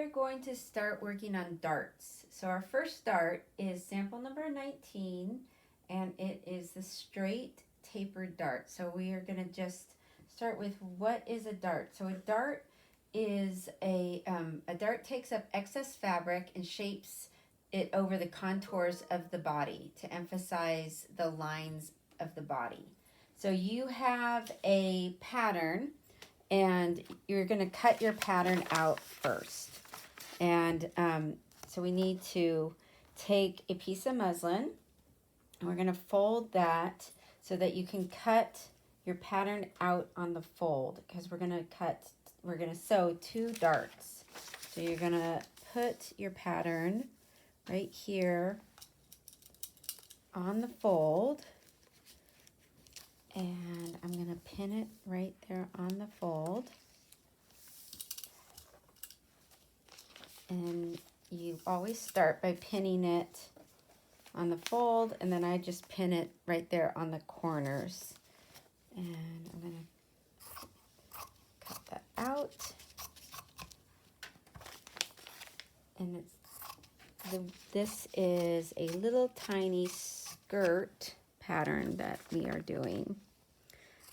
are going to start working on darts. So our first dart is sample number 19, and it is the straight tapered dart. So we are going to just start with what is a dart. So a dart is a dart takes up excess fabric and shapes it over the contours of the body to emphasize the lines of the body. So you have a pattern, and you're going to cut your pattern out first. And so we need to take a piece of muslin, and we're going to fold that so that you can cut your pattern out on the fold, because we're going to sew 2 darts. So you're going to put your pattern right here on the fold, and I'm going to pin it right there on the fold. And you always start by pinning it on the fold, and then I just pin it right there on the corners. And I'm going to cut that out. And this is a little tiny skirt pattern that we are doing.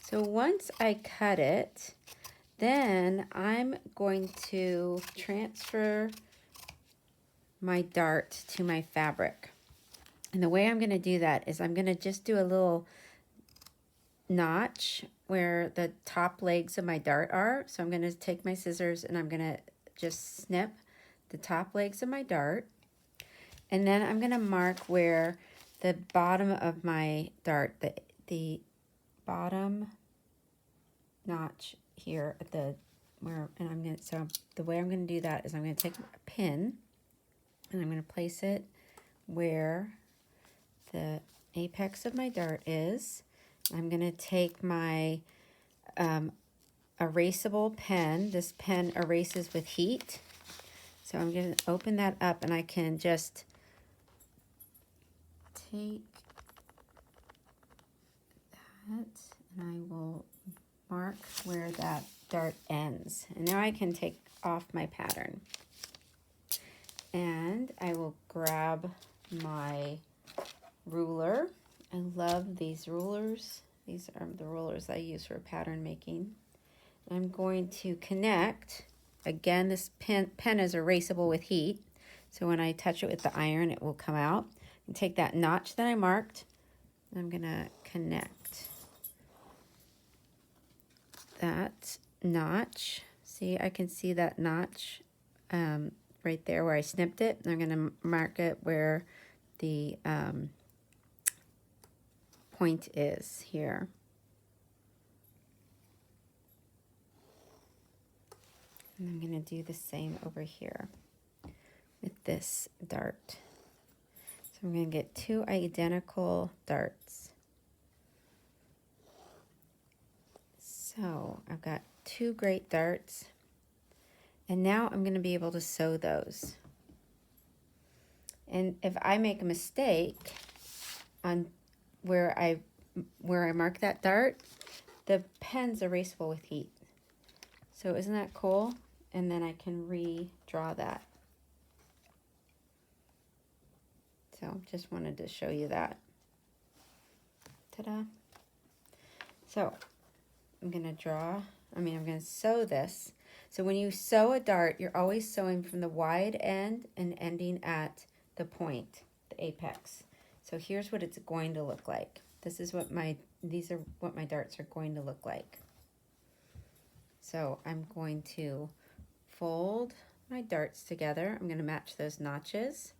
So once I cut it, then I'm going to transfer my dart to my fabric. And the way I'm going to do that is I'm going to just do a little notch where the top legs of my dart are. So I'm going to take my scissors and I'm going to just snip the top legs of my dart. And then I'm going to mark where the bottom of my dart, the bottom notch here at the so the way I'm going to do that is I'm going to take a pin and I'm going to place it where the apex of my dart is. I'm going to take my erasable pen. This pen erases with heat. So I'm going to open that up, and I can just take that, and I will mark where that dart ends. And now I can take off my pattern. And I will grab my ruler. I love these rulers. These are the rulers I use for pattern making. I'm going to connect. Again, this pen is erasable with heat. So when I touch it with the iron, it will come out. And take that notch that I marked. I'm going to connect that notch. See, I can see that notch right there where I snipped it. I'm going to mark it where the point is here. And I'm going to do the same over here with this dart. So I'm going to get 2 identical darts. So I've got 2 great darts. And now I'm going to be able to sew those. And if I make a mistake on where I mark that dart, the pen's erasable with heat. So isn't that cool? And then I can redraw that. So just wanted to show you that. Ta-da. So I'm going to sew this. So when you sew a dart, you're always sewing from the wide end and ending at the point, the apex. So here's what it's going to look like. These are what my darts are going to look like. So I'm going to fold my darts together. I'm going to match those notches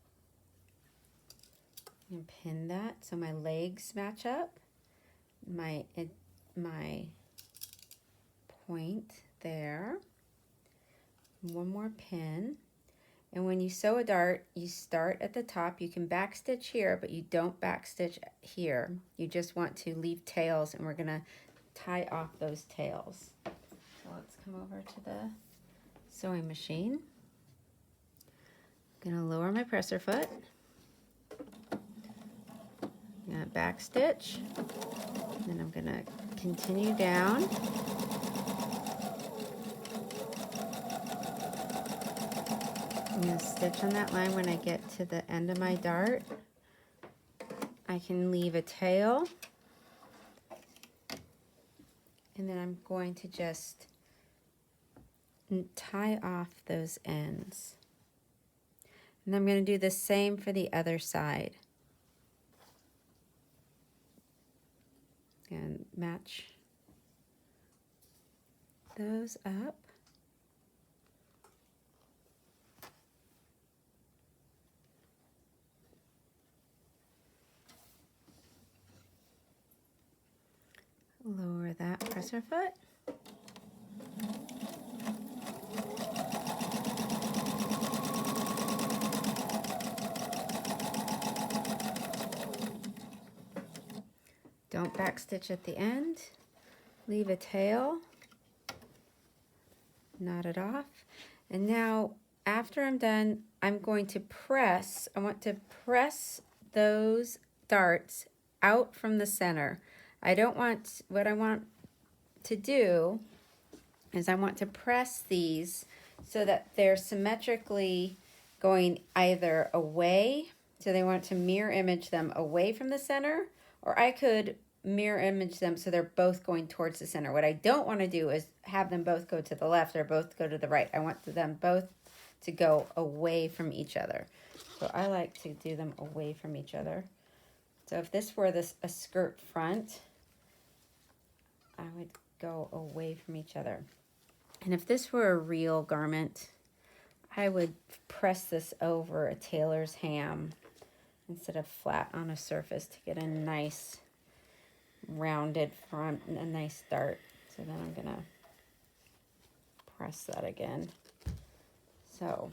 and pin that so my legs match up. My point there. One more pin. And when you sew a dart, you start at the top. You can backstitch here, but you don't backstitch here. You just want to leave tails, and we're going to tie off those tails. So let's come over to the sewing machine. I'm going to lower my presser foot. I'm going to backstitch. Then I'm going to continue down. I'm going to stitch on that line when I get to the end of my dart. I can leave a tail, and then I'm going to just tie off those ends. And I'm going to do the same for the other side. And match those up. Lower that presser foot. Don't backstitch at the end. Leave a tail. Knot it off. And now, after I'm done, I'm going to press. I want to press those darts out from the center. What I want to do is I want to press these so that they're symmetrically going either away, so they want to mirror image them away from the center, or I could mirror image them so they're both going towards the center. What I don't want to do is have them both go to the left or both go to the right. I want them both to go away from each other. So I like to do them away from each other. So if this were a skirt front, I would go away from each other. And if this were a real garment, I would press this over a tailor's ham instead of flat on a surface to get a nice rounded front and a nice dart. So then I'm gonna press that again. So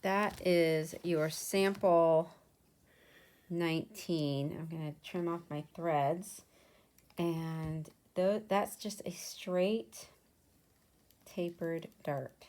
that is your sample 19. I'm gonna trim off my threads, and that's just a straight tapered dart.